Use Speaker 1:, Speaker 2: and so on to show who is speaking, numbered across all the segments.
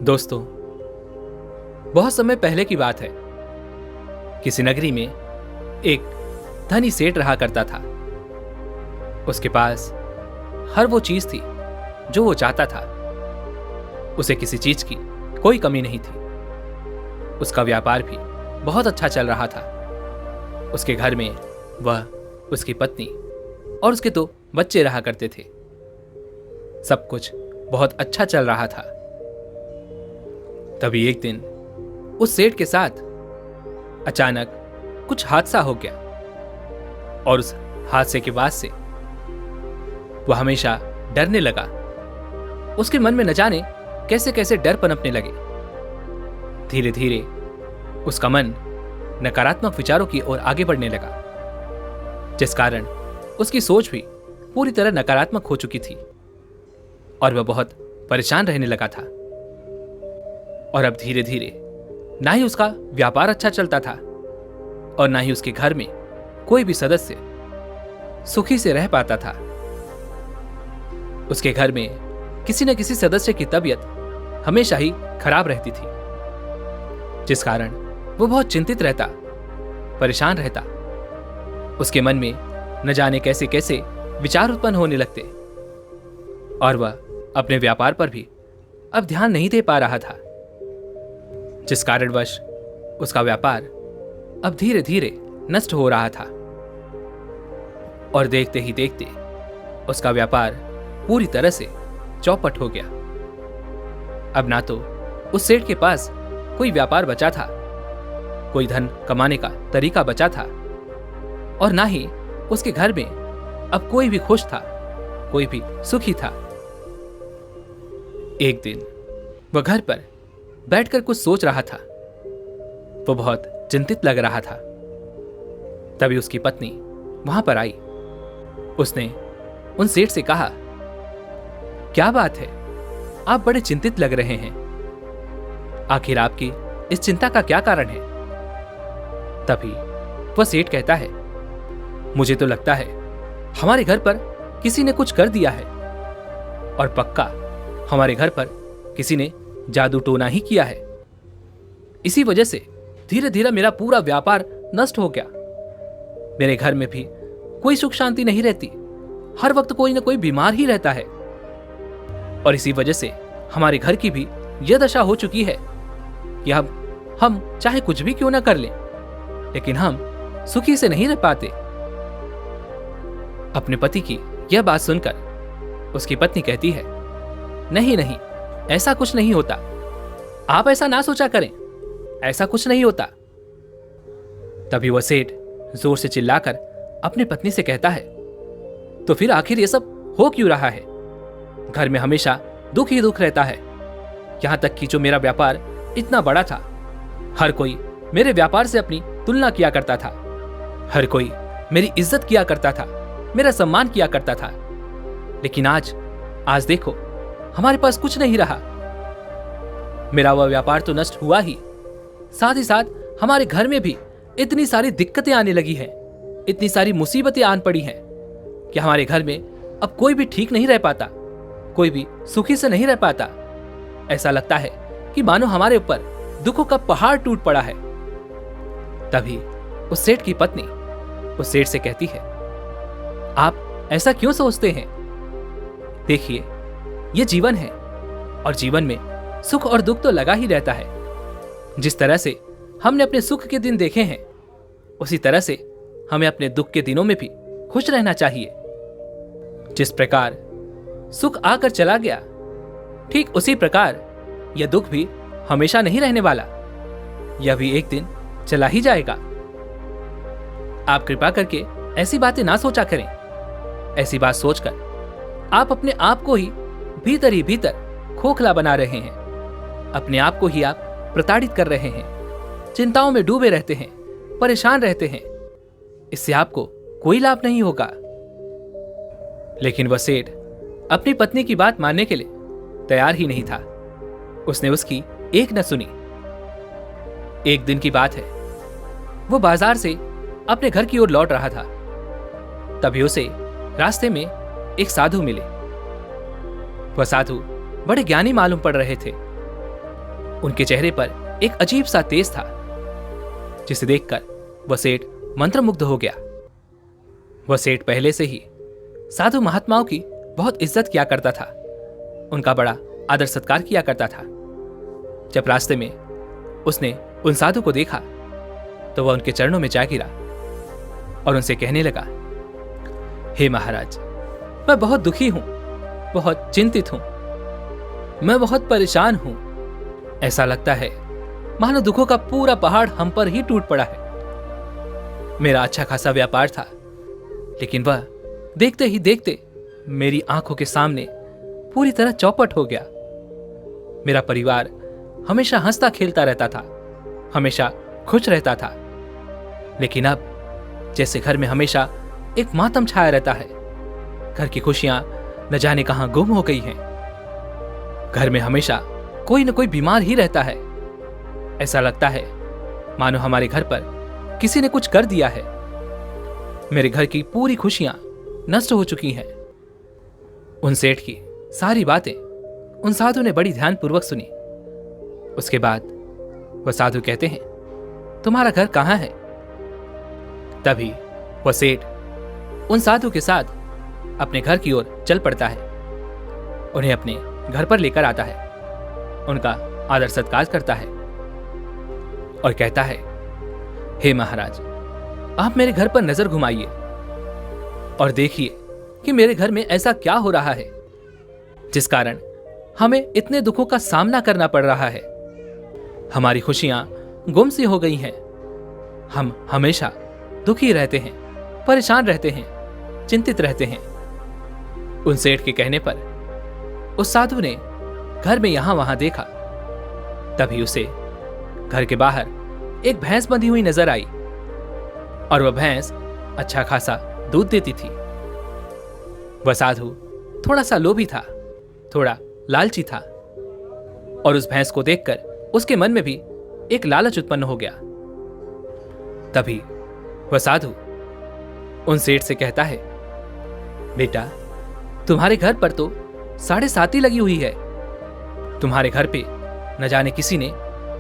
Speaker 1: दोस्तों, बहुत समय पहले की बात है। किसी नगरी में एक धनी सेठ रहा करता था। उसके पास हर वो चीज थी जो वो चाहता था। उसे किसी चीज की कोई कमी नहीं थी। उसका व्यापार भी बहुत अच्छा चल रहा था। उसके घर में वह, उसकी पत्नी और उसके 2 बच्चे रहा करते थे। सब कुछ बहुत अच्छा चल रहा था। तभी एक दिन उस सेठ के साथ अचानक कुछ हादसा हो गया और उस हादसे के बाद से वह हमेशा डरने लगा। उसके मन में न जाने कैसे कैसे डर पनपने लगे। धीरे धीरे उसका मन नकारात्मक विचारों की ओर आगे बढ़ने लगा, जिस कारण उसकी सोच भी पूरी तरह नकारात्मक हो चुकी थी और वह बहुत परेशान रहने लगा था। और अब धीरे धीरे ना ही उसका व्यापार अच्छा चलता था और ना ही उसके घर में कोई भी सदस्य सुखी से रह पाता था। उसके घर में किसी न किसी सदस्य की तबीयत हमेशा ही खराब रहती थी, जिस कारण वो बहुत चिंतित रहता, परेशान रहता। उसके मन में न जाने कैसे कैसे विचार उत्पन्न होने लगते और वह अपने व्यापार पर भी अब ध्यान नहीं दे पा रहा था, जिस कारणवश उसका व्यापार अब धीरे धीरे नष्ट हो रहा था। और देखते ही देखते उसका व्यापार पूरी तरह से चौपट हो गया। अब ना तो उस सेठ के पास कोई व्यापार बचा था, कोई धन कमाने का तरीका बचा था और ना ही उसके घर में अब कोई भी खुश था, कोई भी सुखी था। एक दिन वह घर पर बैठकर कुछ सोच रहा था। वो बहुत चिंतित लग रहा था। तभी उसकी पत्नी वहां पर आई। उसने उन सेठ से कहा, क्या बात है, आप बड़े चिंतित लग रहे हैं। आखिर आपकी इस चिंता का क्या कारण है? तभी वह सेठ कहता है, मुझे तो लगता है हमारे घर पर किसी ने कुछ कर दिया है और पक्का हमारे घर पर किसी ने जादू टोना ही किया है। इसी वजह से धीरे धीरे मेरा पूरा व्यापार नष्ट हो गया। मेरे घर में भी कोई सुख शांति नहीं रहती। हर वक्त कोई ना कोई बीमार ही रहता है और इसी वजह से हमारे घर की भी यह दशा हो चुकी है कि हम चाहे कुछ भी क्यों ना कर लें, लेकिन हम सुखी से नहीं रह पाते। अपने पति की यह बात सुनकर उसकी पत्नी कहती है, नहीं नहीं, ऐसा कुछ नहीं होता। आप ऐसा ना सोचा करें, ऐसा कुछ नहीं होता। तभी वह सेठ जोर से चिल्लाकर अपनी पत्नी से कहता है, तो फिर आखिर ये सब हो क्यों रहा है? घर में हमेशा दुख ही दुख रहता है। यहां तक कि जो मेरा व्यापार इतना बड़ा था, हर कोई मेरे व्यापार से अपनी तुलना किया करता था। हर कोई मेरी इज्जत किया करता था, मेरा सम्मान किया करता था। लेकिन आज देखो, हमारे पास कुछ नहीं रहा। मेरा वह व्यापार तो नष्ट हुआ ही, साथ ही साथ हमारे घर में भी इतनी सारी दिक्कतें आने लगी हैं, इतनी सारी मुसीबतें आन पड़ी हैं कि हमारे घर में अब कोई भी ठीक नहीं रह पाता, कोई भी सुखी से नहीं रह पाता। ऐसा लगता है कि मानो हमारे ऊपर दुखों का पहाड़ टूट पड़ा है। तभी उस सेठ की पत्नी उस सेठ से कहती है, आप ऐसा क्यों सोचते हैं? देखिए, ये जीवन है और जीवन में सुख और दुख तो लगा ही रहता है। जिस तरह से हमने अपने सुख के दिन देखे हैं, उसी तरह से हमें अपने दुख के दिनों में भी खुश रहना चाहिए। जिस प्रकार सुख आकर चला गया, ठीक उसी प्रकार यह दुख भी हमेशा नहीं रहने वाला। यह भी एक दिन चला ही जाएगा। आप कृपा करके ऐसी बातें ना सोचा करें। ऐसी बात सोचकर आप अपने आप को ही भीतर खोखला बना रहे हैं। अपने आप को ही आप प्रताड़ित कर रहे हैं। चिंताओं में डूबे रहते हैं, परेशान रहते हैं। इससे आपको कोई लाभ नहीं होगा। लेकिन वह सेठ अपनी पत्नी की बात मानने के लिए तैयार ही नहीं था। उसने उसकी एक न सुनी। एक दिन की बात है, वो बाजार से अपने घर की ओर लौट रहा था। तभी उसे रास्ते में एक साधु मिले। वह साधु बड़े ज्ञानी मालूम पड़ रहे थे। उनके चेहरे पर एक अजीब सा तेज था, जिसे देखकर वह सेठ मंत्रमुग्ध हो गया। वह सेठ पहले से ही साधु महात्माओं की बहुत इज्जत किया करता था, उनका बड़ा आदर सत्कार किया करता था। जब रास्ते में उसने उन साधु को देखा तो वह उनके चरणों में जा गिरा और उनसे कहने लगा, हे महाराज, मैं बहुत दुखी हूं, बहुत चिंतित हूं, मैं बहुत परेशान हूं। ऐसा लगता है मानो दुखों का पूरा पहाड़ हम पर ही टूट पड़ा है। मेरा अच्छा खासा व्यापार था, लेकिन वह देखते ही देखते मेरी आंखों के सामने पूरी तरह चौपट हो गया। मेरा परिवार हमेशा हंसता खेलता रहता था, हमेशा खुश रहता था, लेकिन अब जैसे घर में हमेशा एक मातम छाया रहता है। घर की खुशियां न जाने कहां गुम हो गई हैं। घर में हमेशा कोई न कोई बीमार ही रहता है। ऐसा लगता है मानो हमारे घर पर किसी ने कुछ कर दिया है। मेरे घर की पूरी खुशियां नष्ट हो चुकी हैं। उन सेठ की सारी बातें उन साधु ने बड़ी ध्यानपूर्वक सुनी। उसके बाद वह साधु कहते हैं, तुम्हारा घर कहां है? तभी वह सेठ उन साधु के साथ अपने घर की ओर चल पड़ता है, उन्हें अपने घर पर लेकर आता है, उनका आदर सत्कार करता है और कहता है, हे महाराज, आप मेरे घर पर नजर घुमाइए और देखिए कि मेरे घर में ऐसा क्या हो रहा है जिस कारण हमें इतने दुखों का सामना करना पड़ रहा है। हमारी खुशियां गुम सी हो गई हैं। हम हमेशा दुखी रहते हैं, परेशान रहते हैं, चिंतित रहते हैं। उन सेठ के कहने पर उस साधु ने घर में यहां वहां देखा। तभी उसे घर के बाहर एक भैंस बंधी हुई नजर आई और वह भैंस अच्छा खासा दूध देती थी। वह साधु थोड़ा सा लोभी था, थोड़ा लालची था और उस भैंस को देखकर उसके मन में भी एक लालच उत्पन्न हो गया। तभी वह साधु उन सेठ से कहता है, बेटा, तुम्हारे घर पर तो 7.5 लगी हुई है। तुम्हारे घर पे न जाने किसी ने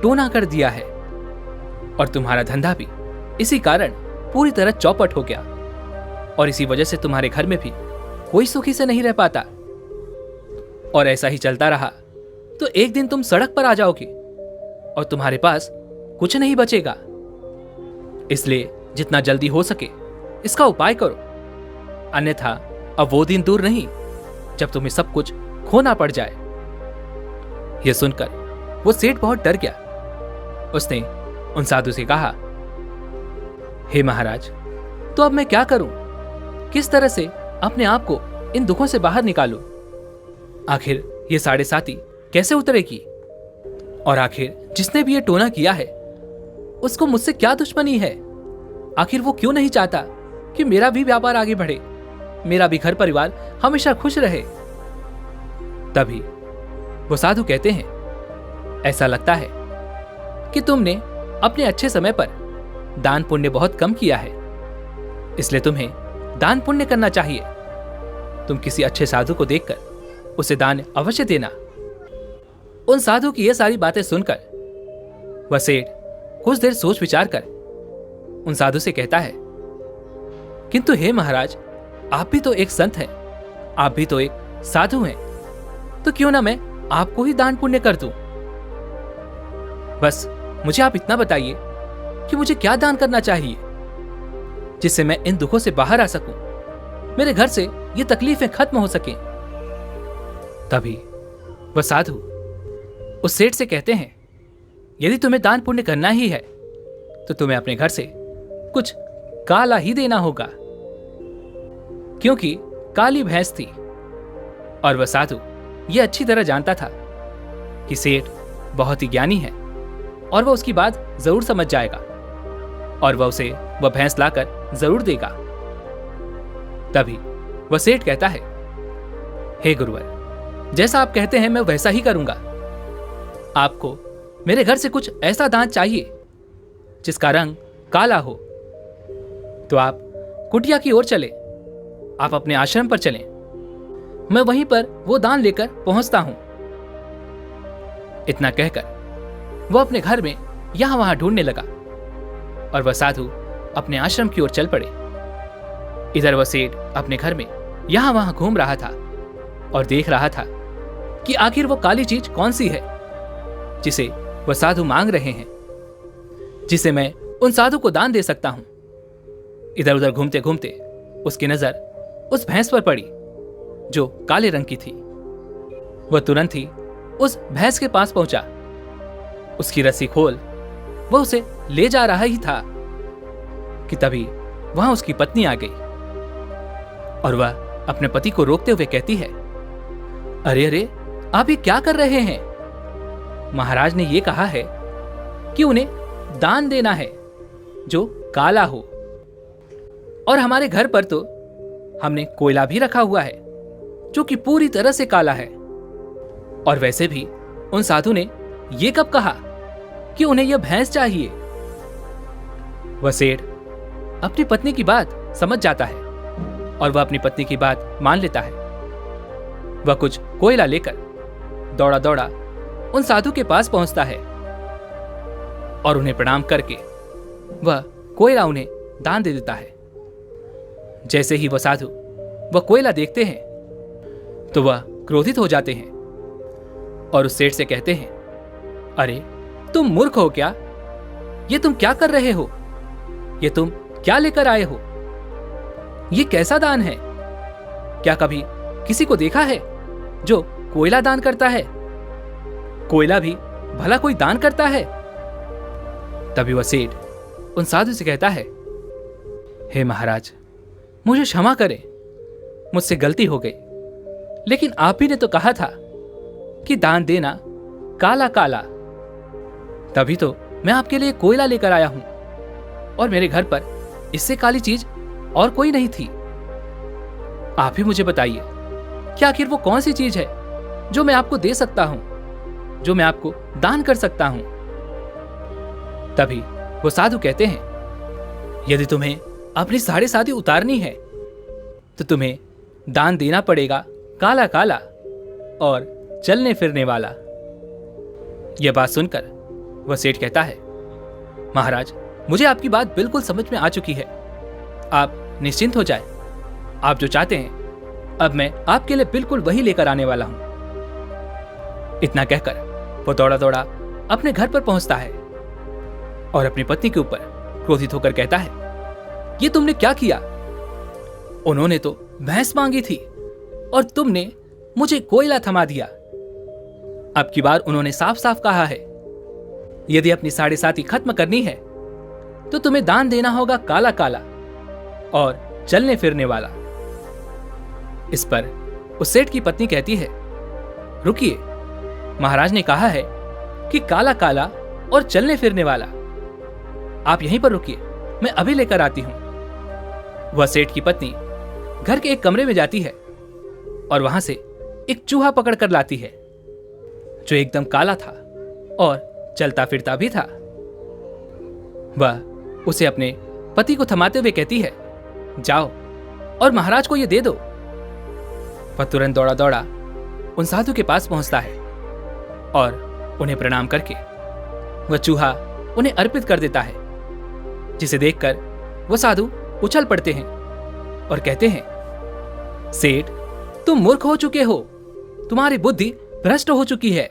Speaker 1: टोना कर दिया है और तुम्हारा धंधा भी इसी कारण पूरी तरह चौपट हो गया और इसी वजह से तुम्हारे घर में भी कोई सुखी से नहीं रह पाता। और ऐसा ही चलता रहा तो एक दिन तुम सड़क पर आ जाओगे और तुम्हारे पास कुछ नहीं बचेगा। इसलिए जितना जल्दी हो सके इसका उपाय करो, अन्यथा अब वो दिन दूर नहीं जब तुम्हें सब कुछ खोना पड़ जाए। यह सुनकर वो सेठ बहुत डर गया। उसने उन साधु से कहा, हे महाराज, तो अब मैं क्या करूं? किस तरह से अपने आप को इन दुखों से बाहर निकालूं? आखिर ये 7.5 कैसे उतरेगी? और आखिर जिसने भी ये टोना किया है उसको मुझसे क्या दुश्मनी है? आखिर वो क्यों नहीं चाहता कि मेरा भी व्यापार आगे बढ़े, मेरा भी घर परिवार हमेशा खुश रहे? तभी वो साधु कहते हैं, ऐसा लगता है कि तुमने अपने अच्छे समय पर दान पुण्य बहुत कम किया है, इसलिए तुम्हें दान पुण्य करना चाहिए। तुम किसी अच्छे साधु को देखकर उसे दान अवश्य देना। उन साधु की ये सारी बातें सुनकर वह सेठ कुछ देर सोच विचार कर उन साधु से कहता है, किंतु हे महाराज, आप भी तो एक संत हैं, आप भी तो एक साधु हैं, तो क्यों ना मैं आपको ही दान पुण्य कर दूं? बस मुझे आप इतना बताइए कि मुझे क्या दान करना चाहिए जिससे मैं इन दुखों से बाहर आ सकूं, मेरे घर से ये तकलीफें खत्म हो सकें। तभी वह साधु उस सेठ से कहते हैं, यदि तुम्हें दान पुण्य करना ही है तो तुम्हें अपने घर से कुछ काला ही देना होगा, क्योंकि काली भैंस थी। और वह साधु यह अच्छी तरह जानता था कि सेठ बहुत ही ज्ञानी है और वह उसकी बात जरूर समझ जाएगा और वह उसे वह भैंस लाकर जरूर देगा। तभी वह सेठ कहता है, हे गुरुवर, जैसा आप कहते हैं मैं वैसा ही करूंगा। आपको मेरे घर से कुछ ऐसा दान चाहिए जिसका रंग काला हो, तो आप कुटिया की ओर चले, आप अपने आश्रम पर चलें, मैं वहीं पर वो दान लेकर पहुंचता हूं। इतना कहकर वह अपने घर में यहां वहां ढूंढने लगा और वह साधु अपने आश्रम की ओर चल पड़े। इधर वह सेठ अपने घर में यहां वहां घूम रहा था और देख रहा था कि आखिर वो काली चीज कौन सी है जिसे वह साधु मांग रहे हैं, जिसे मैं उन साधु को दान दे सकता हूं। इधर उधर घूमते घूमते उसकी नजर उस भैंस पर पड़ी जो काले रंग की थी। वह तुरंत ही उस भैंस के पास पहुंचा। उसकी रस्सी खोल वह उसे ले जा रहा ही था कि तभी वहां उसकी पत्नी आ गई और वह अपने पति को रोकते हुए कहती है, अरे अरे, आप ये क्या कर रहे हैं? महाराज ने यह कहा है कि उन्हें दान देना है जो काला हो, और हमारे घर पर तो हमने कोयला भी रखा हुआ है जो कि पूरी तरह से काला है। और वैसे भी उन साधु ने यह कब कहा कि उन्हें यह भैंस चाहिए? वह सेठ अपनी पत्नी की बात समझ जाता है और वह अपनी पत्नी की बात मान लेता है। वह कुछ कोयला लेकर दौड़ा दौड़ा उन साधु के पास पहुंचता है और उन्हें प्रणाम करके वह कोयला उन्हें दान दे देता है। जैसे ही वह साधु वह कोयला देखते हैं तो वह क्रोधित हो जाते हैं और उस सेठ से कहते हैं, अरे तुम मूर्ख हो क्या? ये तुम क्या कर रहे हो? ये तुम क्या लेकर आए हो? ये कैसा दान है? क्या कभी किसी को देखा है जो कोयला दान करता है? कोयला भी भला कोई दान करता है? तभी वह सेठ उन साधु से कहता है, हे महाराज, मुझे क्षमा करें, मुझसे गलती हो गई, लेकिन आप ही ने तो कहा था कि दान देना काला काला। तभी तो मैं आपके लिए कोयला लेकर आया हूं और मेरे घर पर इससे काली चीज और कोई नहीं थी। आप ही मुझे बताइए कि आखिर वो कौन सी चीज है जो मैं आपको दे सकता हूं, जो मैं आपको दान कर सकता हूं। तभी वो साधु कहते हैं, यदि तुम्हें अपनी साड़ी सादी उतारनी है तो तुम्हें दान देना पड़ेगा काला काला और चलने फिरने वाला। यह बात सुनकर वह सेठ कहता है, महाराज, मुझे आपकी बात बिल्कुल समझ में आ चुकी है। आप निश्चिंत हो जाएं। आप जो चाहते हैं अब मैं आपके लिए बिल्कुल वही लेकर आने वाला हूं। इतना कहकर वो दौड़ा दौड़ा अपने घर पर पहुंचता है और अपनी पत्नी के ऊपर क्रोधित होकर कहता है, ये तुमने क्या किया? उन्होंने तो भैंस मांगी थी और तुमने मुझे कोयला थमा दिया। अब की बार उन्होंने साफ साफ कहा है, यदि अपनी साढ़े साथी खत्म करनी है तो तुम्हें दान देना होगा काला काला और चलने फिरने वाला। इस पर उस सेठ की पत्नी कहती है, रुकिए, महाराज ने कहा है कि काला काला और चलने फिरने वाला। आप यहीं पर रुकिए, मैं अभी लेकर आती हूं। वह सेठ की पत्नी घर के एक कमरे में जाती है और वहां से एक चूहा पकड़ कर लाती है जो एकदम काला था और चलता फिरता भी था। वह उसे अपने पति को थमाते हुए कहती है, जाओ और महाराज को यह दे दो। वह तुरंत दौड़ा दौड़ा उन साधु के पास पहुंचता है और उन्हें प्रणाम करके वह चूहा उन्हें अर्पित कर देता है, जिसे देखकर वो साधु उछल पड़ते हैं और कहते हैं, सेठ, तुम मूर्ख हो चुके हो, तुम्हारी बुद्धि भ्रष्ट हो चुकी है।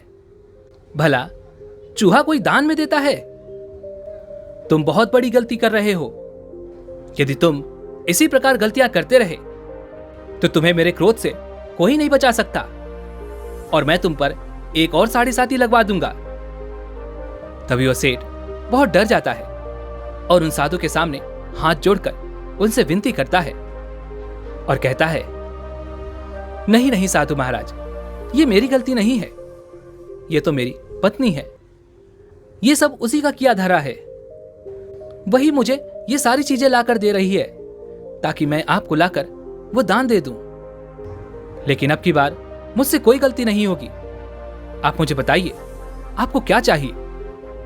Speaker 1: भला चूहा कोई दान में देता है? तुम बहुत बड़ी गलती कर रहे हो। यदि तुम इसी प्रकार गलतियां करते रहे तो तुम्हें मेरे क्रोध से कोई नहीं बचा सकता और मैं तुम पर एक और साढ़े साथी लगवा दूंगा। तभी वह सेठ बहुत डर जाता है और उन साधु के सामने हाथ जोड़कर उनसे विनती करता है और कहता है, नहीं नहीं साधु महाराज, ये मेरी गलती नहीं है, ये तो मेरी पत्नी है। ये सब उसी का किया धरा है। वही मुझे ये सारी चीजें लाकर दे रही है ताकि मैं आपको लाकर वो दान दे दूं। लेकिन अब की बार मुझसे कोई गलती नहीं होगी। आप मुझे बताइए, आपको क्या चाहिए?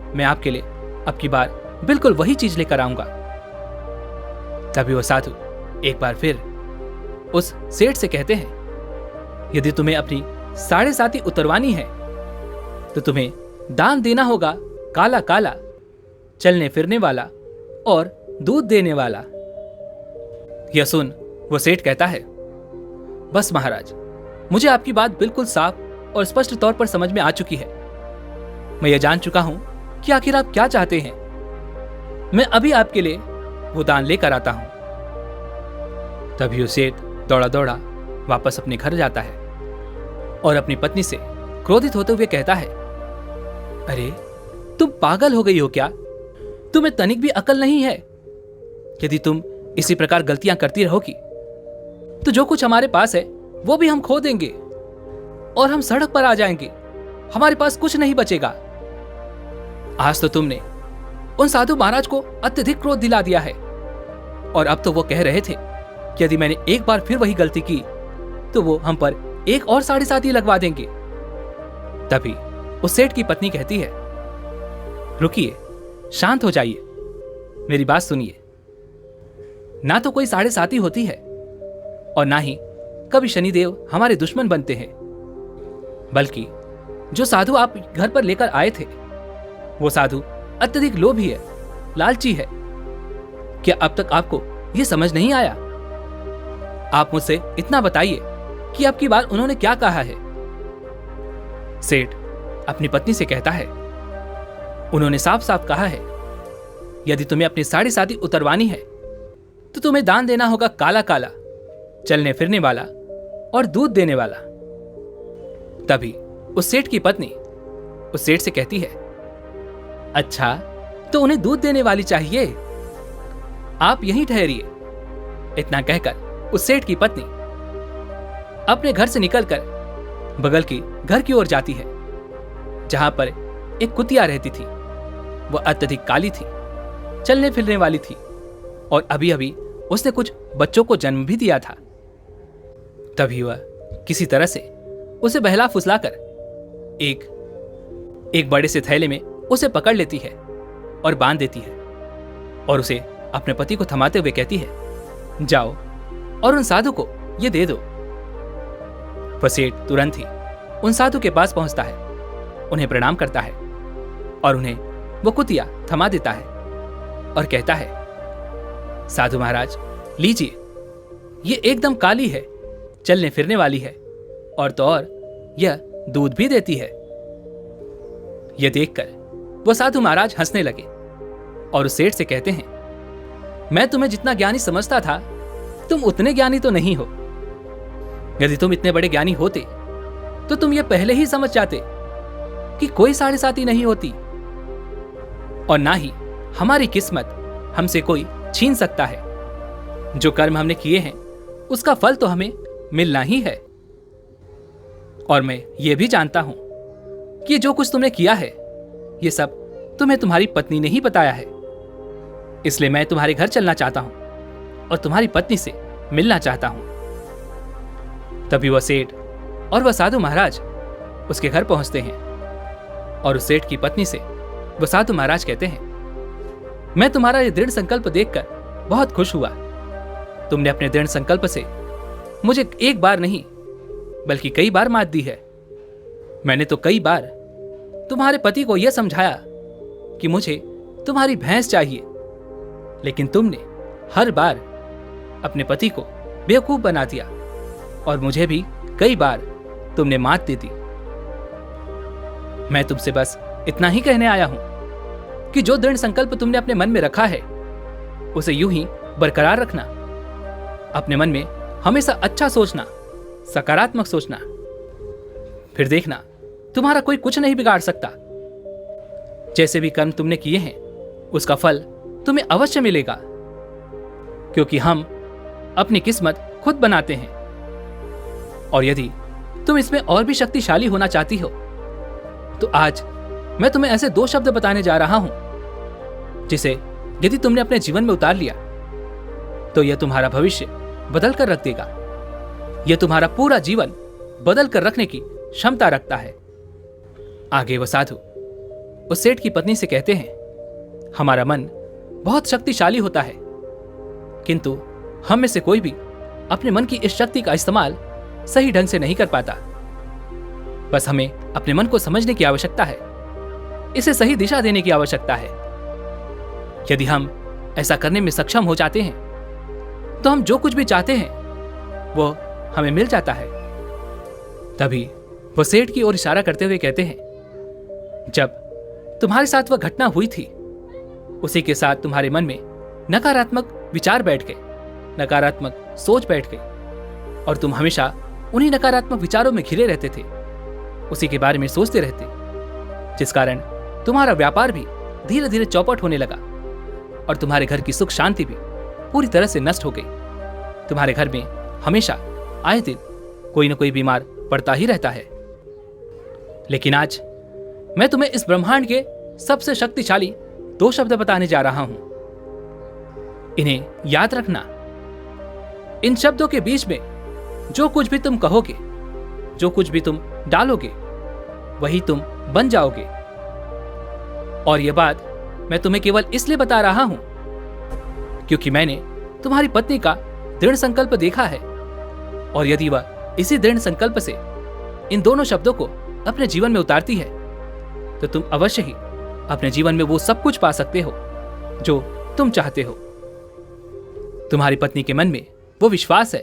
Speaker 1: मैं आपके लिए अब की बार बिल्कुल वही चीज लेकर आऊंगा। तभी वो साधु एक बार फिर उस सेठ से कहते हैं, यदि तुम्हें अपनी साढ़े साथी उतरवानी है तो तुम्हें दान देना होगा काला काला, चलने फिरने वाला और दूध देने वाला। यह सुन वो सेठ कहता है, बस महाराज, मुझे आपकी बात बिल्कुल साफ और स्पष्ट तौर पर समझ में आ चुकी है। मैं यह जान चुका हूं कि आखिर आप क्या चाहते हैं। मैं अभी आपके लिए वो दान लेकर आता हूं। तभी वो सेठ दौड़ा दौड़ा वापस अपने घर जाता है और अपनी पत्नी से क्रोधित होते हुए कहता है, अरे तुम पागल हो गई हो क्या? तुम्हें तनिक भी अकल नहीं है? यदि तुम इसी प्रकार गलतियां करती रहोगी तो जो कुछ हमारे पास है वो भी हम खो देंगे और हम सड़क पर आ जाएंगे। हमारे पास कुछ नहीं बचेगा। आज तो तुमने उन साधु महाराज को अत्यधिक क्रोध दिला दिया है और अब तो वो कह रहे थे कि यदि मैंने एक बार फिर वही गलती की तो वो हम पर एक और 7.5 लगवा देंगे। तभी उस सेठ की पत्नी कहती है, रुकिए, शांत हो जाइए, मेरी बात सुनिए। ना तो कोई 7.5 होती है और ना ही कभी शनिदेव हमारे दुश्मन बनते हैं, बल्कि जो साधु आप घर पर लेकर आए थे वो साधु अत्यधिक लोभी है, लालची है। क्या अब तक आपको यह समझ नहीं आया? आप मुझसे इतना बताइए कि आपकी बात उन्होंने क्या कहा है। सेठ अपनी पत्नी से कहता है, उन्होंने साफ साफ कहा है, यदि तुम्हें अपनी 7.5 उतरवानी है तो तुम्हें दान देना होगा काला काला, चलने फिरने वाला और दूध देने वाला। तभी उस सेठ की पत्नी उस सेठ से कहती है, अच्छा तो उन्हें दूध देने वाली चाहिए, आप यहीं ठहरिए। इतना कहकर उस सेठ की पत्नी अपने घर से निकलकर बगल की घर की ओर जाती है, जहां पर एक कुतिया रहती थी। वह अत्यधिक काली थी, चलने फिरने वाली थी और अभी अभी उसने कुछ बच्चों को जन्म भी दिया था। तभी वह किसी तरह से उसे बहला फुसलाकर एक बड़े से थैले में उसे पकड़ लेती है और बांध देती है और उसे अपने पति को थमाते हुए कहती है, जाओ और उन साधु को ये दे दो। वह सेठ तुरंत ही उन साधु के पास पहुंचता है, उन्हें प्रणाम करता है और उन्हें वो कुतिया थमा देता है और कहता है, साधु महाराज लीजिए, ये एकदम काली है, चलने फिरने वाली है और तो और यह दूध भी देती है। यह देखकर वो साधु महाराज हंसने लगे और उस सेठ से कहते हैं, मैं तुम्हें जितना ज्ञानी समझता था तुम उतने ज्ञानी तो नहीं हो। यदि तुम इतने बड़े ज्ञानी होते तो तुम ये पहले ही समझ जाते कि कोई 7.5 नहीं होती और ना ही हमारी किस्मत हमसे कोई छीन सकता है। जो कर्म हमने किए हैं उसका फल तो हमें मिलना ही है। और मैं ये भी जानता हूं कि जो कुछ तुमने किया है ये सब तुम्हें तुम्हारी पत्नी ने ही बताया है। इसलिए मैं तुम्हारे घर चलना चाहता हूं और तुम्हारी पत्नी से मिलना चाहता हूं। तभी वह सेठ और वह साधु महाराज उसके घर पहुंचते हैं और उस सेठ की पत्नी से वह साधु महाराज कहते हैं, मैं तुम्हारा ये दृढ़ संकल्प देखकर बहुत खुश हुआ। तुमने अपने दृढ़ संकल्प से मुझे एक बार नहीं बल्कि कई बार मात दी है। मैंने तो कई बार तुम्हारे पति को यह समझाया कि मुझे तुम्हारी भैंस चाहिए, लेकिन तुमने हर बार अपने पति को बेवकूफ बना दिया और मुझे भी कई बार तुमने मात दे दी। मैं तुमसे बस इतना ही कहने आया हूं कि जो दृढ़ संकल्प तुमने अपने मन में रखा है उसे यूं ही बरकरार रखना। अपने मन में हमेशा अच्छा सोचना, सकारात्मक सोचना, फिर देखना तुम्हारा कोई कुछ नहीं बिगाड़ सकता। जैसे भी कर्म तुमने किए हैं उसका फल तुम्हें अवश्य मिलेगा, क्योंकि हम अपनी किस्मत खुद बनाते हैं। और यदि तुम इसमें और भी शक्तिशाली होना चाहती हो तो आज मैं तुम्हें ऐसे 2 शब्द बताने जा रहा हूं जिसे यदि तुमने अपने जीवन में उतार लिया तो यह तुम्हारा भविष्य बदल कर रख देगा। यह तुम्हारा पूरा जीवन बदल कर रखने की क्षमता रखता है। आगे वह साधु उस सेठ की पत्नी से कहते हैं, हमारा मन बहुत शक्तिशाली होता है, किंतु हम में से कोई भी अपने मन की इस शक्ति का इस्तेमाल सही ढंग से नहीं कर पाता। बस हमें अपने मन को समझने की आवश्यकता है। इसे सही दिशा देने की आवश्यकता है। यदि हम ऐसा करने में सक्षम हो जाते हैं तो हम जो कुछ भी चाहते हैं वो हमें मिल जाता है। तभी वो सेठ की ओर इशारा करते हुए कहते हैं, जब तुम्हारे साथ वह घटना हुई थी उसी के साथ तुम्हारे मन में नकारात्मक विचार बैठ गए, नकारात्मक सोच बैठ गई और तुम हमेशा उन्हीं नकारात्मक विचारों में घिरे रहते थे, उसी के बारे में सोचते रहते, जिस कारण तुम्हारा व्यापार भी धीरे धीरे चौपट होने लगा और तुम्हारे घर की सुख शांति भी पूरी तरह से नष्ट हो गई। तुम्हारे घर में हमेशा आए दिन कोई न कोई बीमार पड़ता ही रहता है। लेकिन आज मैं तुम्हें इस ब्रह्मांड के सबसे शक्तिशाली 2 शब्द बताने जा रहा हूं। इन्हें याद रखना। इन शब्दों के बीच में जो कुछ भी तुम कहोगे, जो कुछ भी तुम डालोगे, वही तुम बन जाओगे। और यह बात मैं तुम्हें केवल इसलिए बता रहा हूं क्योंकि मैंने तुम्हारी पत्नी का दृढ़ संकल्प देखा है और यदि वह इसी दृढ़ संकल्प से इन दोनों शब्दों को अपने जीवन में उतारती है तो तुम अवश्य ही अपने जीवन में वो सब कुछ पा सकते हो जो तुम चाहते हो। तुम्हारी पत्नी के मन में वो विश्वास है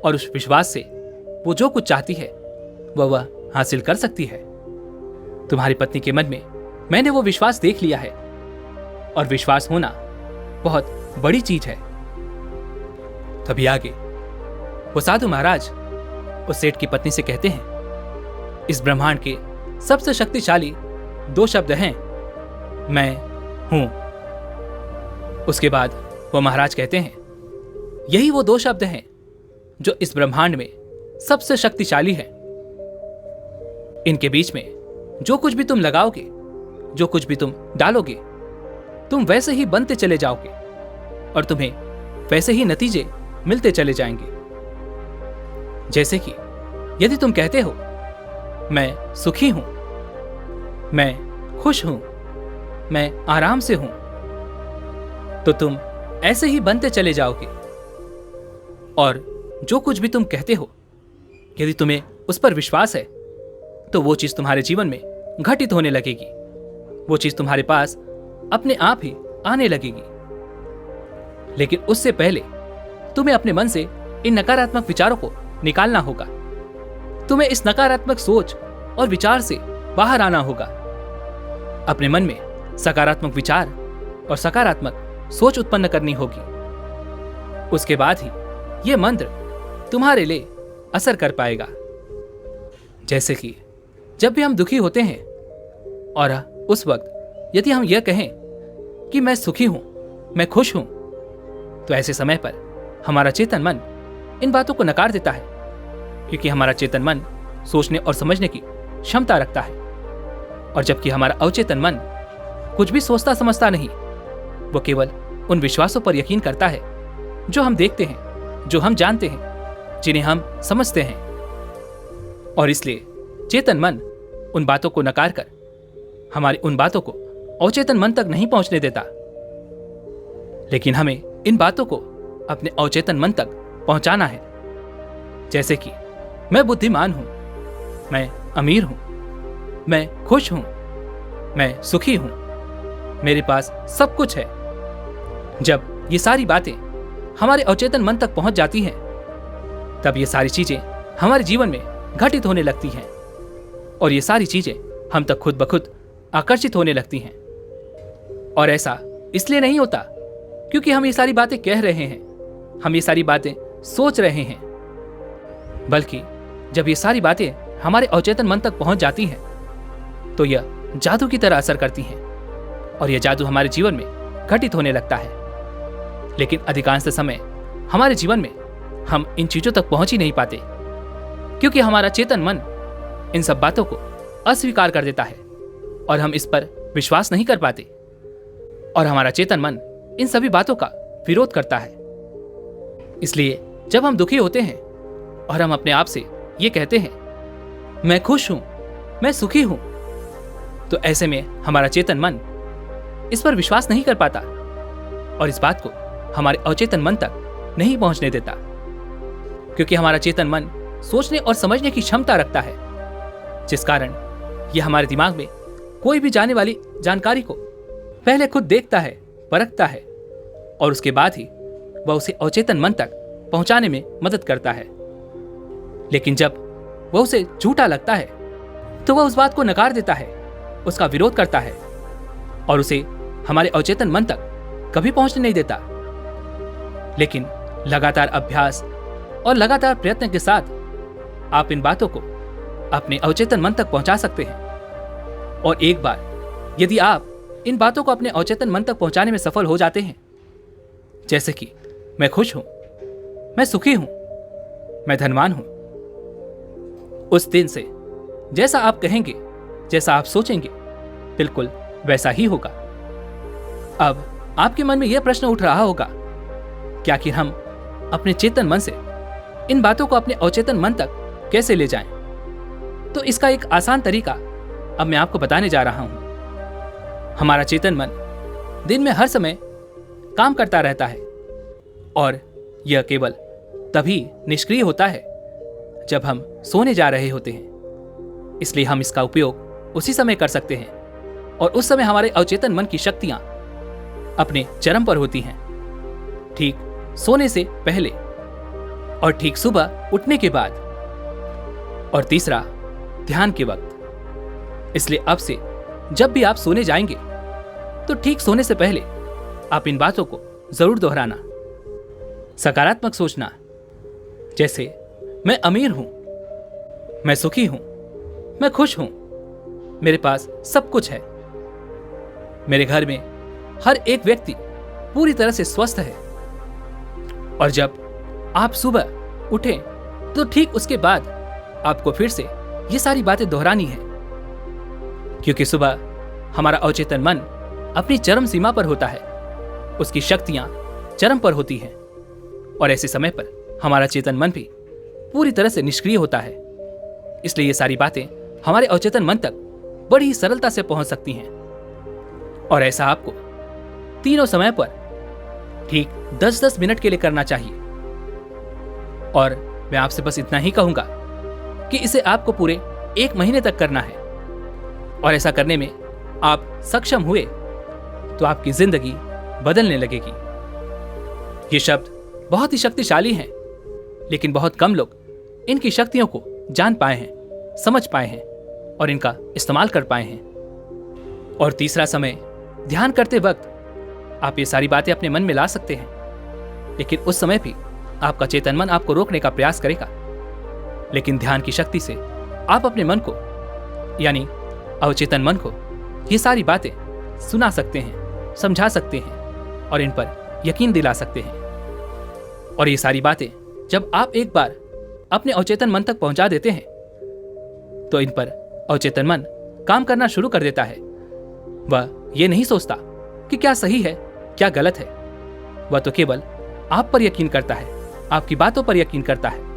Speaker 1: और उस विश्वास से वो जो कुछ चाहती है वह हासिल कर सकती है। तुम्हारी पत्नी के मन में मैंने वो विश्वास देख लिया है और विश्वास होना बहुत बड़ी चीज है। तभी आगे वो साधु महाराज उस सेठ की पत्नी से कहते हैं, इस ब्रह्मांड के सबसे शक्तिशाली 2 शब्द हैं, मैं हूं। उसके बाद वो महाराज कहते हैं, यही वो 2 शब्द हैं जो इस ब्रह्मांड में सबसे शक्तिशाली हैं। इनके बीच में जो कुछ भी तुम लगाओगे, जो कुछ भी तुम डालोगे, तुम वैसे ही बनते चले जाओगे और तुम्हें वैसे ही नतीजे मिलते चले जाएंगे। जैसे कि यदि तुम कहते हो मैं सुखी हूं, मैं खुश हूं, मैं आराम से हूं, तो तुम ऐसे ही बनते चले जाओगे। और जो कुछ भी तुम कहते हो, यदि तुम्हें उस पर विश्वास है तो वो चीज तुम्हारे जीवन में घटित होने लगेगी, वो चीज तुम्हारे पास अपने आप ही आने लगेगी। लेकिन उससे पहले तुम्हें अपने मन से इन नकारात्मक विचारों को निकालना होगा। तुम्हें इस नकारात्मक सोच और विचार से बाहर आना होगा। अपने मन में सकारात्मक विचार और सकारात्मक सोच उत्पन्न करनी होगी। उसके बाद ही यह मंत्र तुम्हारे लिए असर कर पाएगा। जैसे कि जब भी हम दुखी होते हैं और उस वक्त यदि हम यह कहें कि मैं सुखी हूं, मैं खुश हूं, तो ऐसे समय पर हमारा चेतन मन इन बातों को नकार देता है, क्योंकि हमारा चेतन मन सोचने और समझने की क्षमता रखता है। और जबकि हमारा अवचेतन मन कुछ भी सोचता समझता नहीं, वो केवल उन विश्वासों पर यकीन करता है जो हम देखते हैं, जो हम जानते हैं, जिन्हें हम समझते हैं। और इसलिए चेतन मन उन बातों को नकार कर हमारी उन बातों को अवचेतन मन तक नहीं पहुंचने देता। लेकिन हमें इन बातों को अपने अवचेतन मन तक पहुंचाना है। जैसे कि मैं बुद्धिमान हूं, मैं अमीर हूं, मैं खुश हूं, मैं सुखी हूं, मेरे पास सब कुछ है। जब ये सारी बातें हमारे अवचेतन मन तक पहुंच जाती हैं, तब ये सारी चीजें हमारे जीवन में घटित होने लगती हैं और ये सारी चीजें हम तक खुद ब खुद आकर्षित होने लगती हैं। और ऐसा इसलिए नहीं होता क्योंकि हम ये सारी बातें कह रहे हैं, हम ये सारी बातें सोच रहे हैं, बल्कि जब ये सारी बातें हमारे अवचेतन मन तक पहुंच जाती हैं तो यह जादू की तरह असर करती हैं और यह जादू हमारे जीवन में घटित होने लगता है। लेकिन अधिकांश समय हमारे जीवन में हम इन चीजों तक पहुंच ही नहीं पाते, क्योंकि हमारा चेतन मन इन सब बातों को अस्वीकार कर देता है और हम इस पर विश्वास नहीं कर पाते और हमारा चेतन मन इन सभी बातों का विरोध करता है। इसलिए जब हम दुखी होते हैं और हम अपने आप से ये कहते हैं मैं खुश हूं, मैं सुखी हूं, तो ऐसे में हमारा चेतन मन इस पर विश्वास नहीं कर पाता और इस बात को हमारे अवचेतन मन तक नहीं पहुंचने देता, क्योंकि हमारा चेतन मन सोचने और समझने की क्षमता रखता है, जिस कारण यह हमारे दिमाग में कोई भी जाने वाली जानकारी को पहले खुद देखता है, परखता है और उसके बाद ही वह उसे अवचेतन मन तक पहुंचाने में मदद करता है। लेकिन जब वह उसे झूठा लगता है तो वह उस बात को नकार देता है, उसका विरोध करता है और उसे हमारे अवचेतन मन तक कभी पहुंचने नहीं देता। लेकिन लगातार अभ्यास और लगातार प्रयत्न के साथ आप इन बातों को अपने अवचेतन मन तक पहुंचा सकते हैं। और एक बार यदि आप इन बातों को अपने अवचेतन मन तक पहुंचाने में सफल हो जाते हैं, जैसे कि मैं खुश हूं, मैं सुखी हूं, मैं धनवान हूं, उस दिन से जैसा आप कहेंगे, जैसा आप सोचेंगे, बिल्कुल वैसा ही होगा। अब आपके मन में यह प्रश्न उठ रहा होगा, क्या कि हम अपने चेतन मन से इन बातों को अपने अवचेतन मन तक कैसे ले जाएं? तो इसका एक आसान तरीका अब मैं आपको बताने जा रहा हूं। हमारा चेतन मन दिन में हर समय काम करता रहता है और यह केवल तभी निष्क्रिय होता है जब हम सोने जा रहे होते हैं। इसलिए हम इसका उपयोग उसी समय कर सकते हैं और उस समय हमारे अवचेतन मन की शक्तियां अपने चरम पर होती हैं, ठीक सोने से पहले और ठीक सुबह उठने के बाद, और तीसरा ध्यान के वक्त। इसलिए अब से जब भी आप सोने जाएंगे तो ठीक सोने से पहले आप इन बातों को जरूर दोहराना। सकारात्मक सोचना, जैसे मैं अमीर हूं, मैं सुखी हूं, मैं खुश हूं, मेरे पास सब कुछ है, मेरे घर में हर एक व्यक्ति पूरी तरह से स्वस्थ है। और जब आप सुबह उठें तो ठीक उसके बाद आपको फिर से ये सारी बातें दोहरानी है, क्योंकि सुबह हमारा अवचेतन मन अपनी चरम सीमा पर होता है, उसकी शक्तियां चरम पर होती हैं और ऐसे समय पर हमारा चेतन मन भी पूरी तरह से निष्क्रिय होता है। इसलिए ये सारी बातें हमारे अवचेतन मन तक बड़ी ही सरलता से पहुंच सकती हैं। और ऐसा आपको तीनों समय पर ठीक 10-10 मिनट के लिए करना चाहिए। और मैं आपसे बस इतना ही कहूंगा कि इसे आपको पूरे 1 महीने तक करना है। और ऐसा करने में आप सक्षम हुए तो आपकी जिंदगी बदलने लगेगी। ये शब्द बहुत ही शक्तिशाली हैं, लेकिन बहुत कम लोग इनकी शक्तियों को जान पाए हैं, समझ पाए हैं और इनका इस्तेमाल कर पाए हैं। और तीसरा समय, ध्यान करते वक्त आप ये सारी बातें अपने मन में ला सकते हैं, लेकिन उस समय भी आपका चेतन मन आपको रोकने का प्रयास करेगा। लेकिन ध्यान की शक्ति से आप अपने मन को, यानी अवचेतन मन को, ये सारी बातें सुना सकते हैं, समझा सकते हैं और इन पर यकीन दिला सकते हैं। और ये सारी बातें जब आप एक बार अपने अवचेतन मन तक पहुंचा देते हैं तो इन पर अवचेतन मन काम करना शुरू कर देता है। वह ये नहीं सोचता कि क्या सही है, क्या गलत है। वह तो केवल आप पर यकीन करता है, आपकी बातों पर यकीन करता है।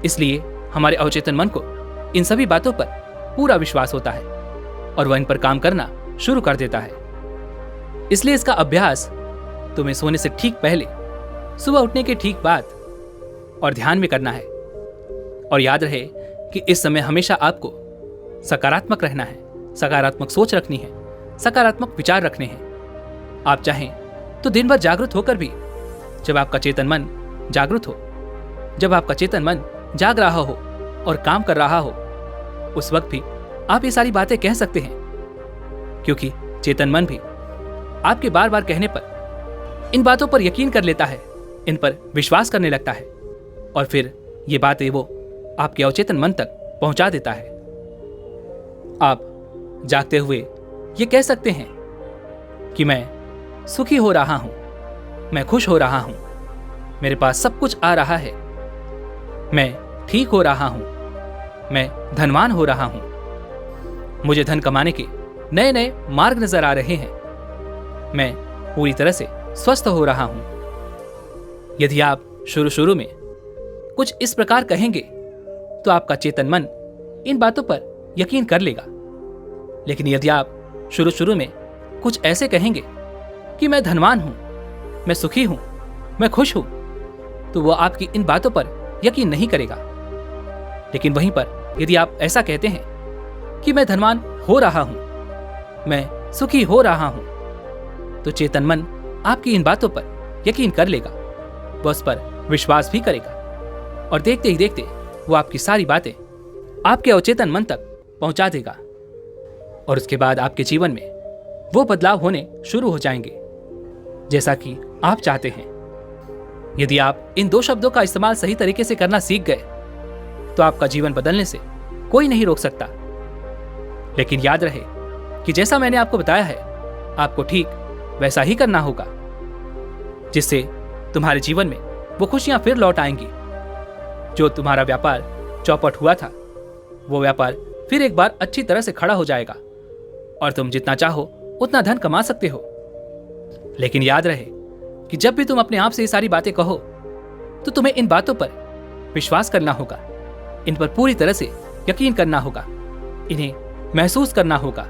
Speaker 1: इसलिए हमारे अवचेतन मन को इन सभी बातों पर पूरा विश्वास होता है और वह इन पर काम करना शुरू कर देता है। इसलिए इसका अभ्यास तुम्हें सोने से ठीक पहले, सुबह उठने के ठीक बाद और ध्यान में करना है। और याद रहे कि इस समय हमेशा आपको सकारात्मक रहना है, सकारात्मक सोच रखनी है, सकारात्मक विचार रखने हैं। आप चाहें तो दिन भर जागृत होकर भी, जब आपका चेतन मन जागृत हो, जब आपका चेतन मन जाग रहा हो और काम कर रहा हो, उस वक्त भी आप ये सारी बातें कह सकते हैं, क्योंकि चेतन मन भी आपके बार बार कहने पर इन बातों पर यकीन कर लेता है, इन पर विश्वास करने लगता है और फिर ये बातें वो आपके अवचेतन मन तक पहुंचा देता है। आप जागते हुए ये कह सकते हैं कि मैं सुखी हो रहा हूं, मैं खुश हो रहा हूं, मेरे पास सब कुछ आ रहा है, मैं ठीक हो रहा हूं, मैं धनवान हो रहा हूं, मुझे धन कमाने के नए नए मार्ग नजर आ रहे हैं, मैं पूरी तरह से स्वस्थ हो रहा हूं। यदि आप शुरू में कुछ इस प्रकार कहेंगे तो आपका चेतन मन इन बातों पर यकीन कर लेगा। लेकिन यदि आप शुरू में कुछ ऐसे कहेंगे कि मैं धनवान हूं, मैं सुखी हूं, मैं खुश हूं, तो वह आपकी इन बातों पर यकीन नहीं करेगा। लेकिन वहीं पर यदि आप ऐसा कहते हैं कि मैं धनवान हो रहा हूं, मैं सुखी हो रहा हूं, तो चेतन मन आपकी इन बातों पर यकीन कर लेगा, वह उस पर विश्वास भी करेगा और देखते ही देखते वो आपकी सारी बातें आपके अवचेतन मन तक पहुंचा देगा और उसके बाद आपके जीवन में वो बदलाव होने शुरू हो जाएंगे जैसा कि आप चाहते हैं। यदि आप इन 2 शब्दों का इस्तेमाल सही तरीके से करना सीख गए तो आपका जीवन बदलने से कोई नहीं रोक सकता। लेकिन याद रहे कि जैसा मैंने आपको बताया है, आपको ठीक वैसा ही करना होगा, जिससे तुम्हारे जीवन में वो खुशियां फिर लौट आएंगी। जो तुम्हारा व्यापार चौपट हुआ था, वो व्यापार फिर एक बार अच्छी तरह से खड़ा हो जाएगा और तुम जितना चाहो उतना धन कमा सकते हो। लेकिन याद रहे कि जब भी तुम अपने आप से ये सारी बातें कहो तो तुम्हें इन बातों पर विश्वास करना होगा, इन पर पूरी तरह से यकीन करना होगा, इन्हें महसूस करना होगा।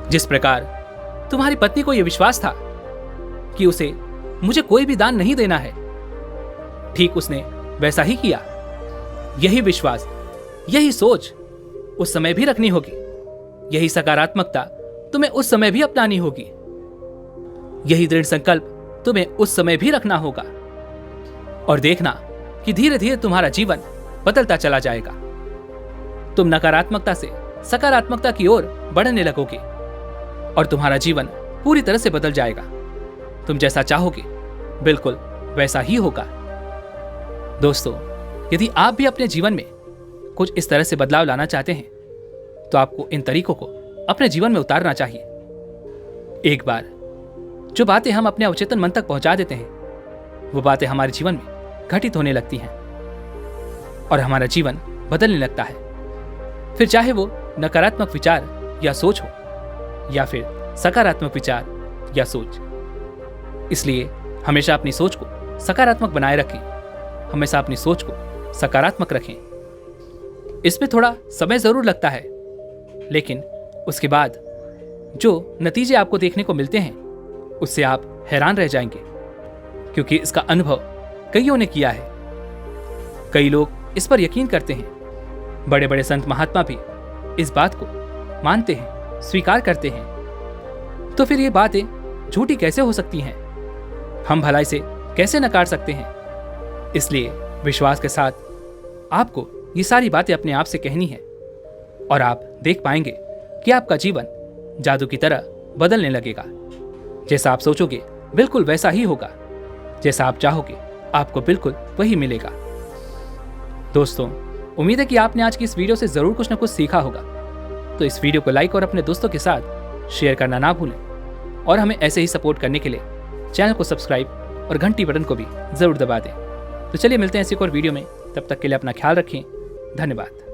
Speaker 1: जिस प्रकार तुम्हारी पत्नी को यह विश्वास था कि उसे मुझे कोई भी दान नहीं देना है, ठीक उसने वैसा ही किया। यही विश्वास, यही सोच उस समय भी रखनी होगी, यही सकारात्मकता तुम्हें उस समय भी अपनानी होगी, यही दृढ़ संकल्प तुम्हें उस समय भी रखना होगा और देखना कि धीरे धीरे तुम्हारा जीवन बदलता चला जाएगा। तुम नकारात्मकता से सकारात्मकता की ओर बढ़ने लगोगे और तुम्हारा जीवन पूरी तरह से बदल जाएगा। तुम जैसा चाहोगे बिल्कुल वैसा ही होगा। दोस्तों, यदि आप भी अपने जीवन में कुछ इस तरह से बदलाव लाना चाहते हैं तो आपको इन तरीकों को अपने जीवन में उतारना चाहिए। एक बार जो बातें हम अपने अवचेतन मन तक पहुंचा देते हैं, वो बातें हमारे जीवन में घटित होने लगती हैं और हमारा जीवन बदलने लगता है। फिर चाहे वो नकारात्मक विचार या सोच हो या फिर सकारात्मक विचार या सोच। इसलिए हमेशा अपनी सोच को सकारात्मक बनाए रखें, हमेशा अपनी सोच को सकारात्मक रखें। इसमें थोड़ा समय जरूर लगता है, लेकिन उसके बाद जो नतीजे आपको देखने को मिलते हैं उससे आप हैरान रह जाएंगे, क्योंकि इसका अनुभव कईयों ने किया है। कई लोग इस पर यकीन करते हैं, बड़े बड़े संत महात्मा भी इस बात को मानते हैं, स्वीकार करते हैं। तो फिर ये बातें झूठी कैसे हो सकती हैं? हम भलाई से कैसे नकार सकते हैं? इसलिए विश्वास के साथ आपको ये सारी बातें अपने आप से कहनी है और आप देख पाएंगे कि आपका जीवन जादू की तरह बदलने लगेगा। जैसा आप सोचोगे बिल्कुल वैसा ही होगा, जैसा आप चाहोगे आपको बिल्कुल वही मिलेगा। दोस्तों, उम्मीद है कि आपने आज की इस वीडियो से जरूर कुछ न कुछ सीखा होगा। तो इस वीडियो को लाइक और अपने दोस्तों के साथ शेयर करना ना भूलें और हमें ऐसे ही सपोर्ट करने के लिए चैनल को सब्सक्राइब और घंटी बटन को भी जरूर दबा दें। तो चलिए मिलते हैं इसी एक और वीडियो में, तब तक के लिए अपना ख्याल रखें। धन्यवाद।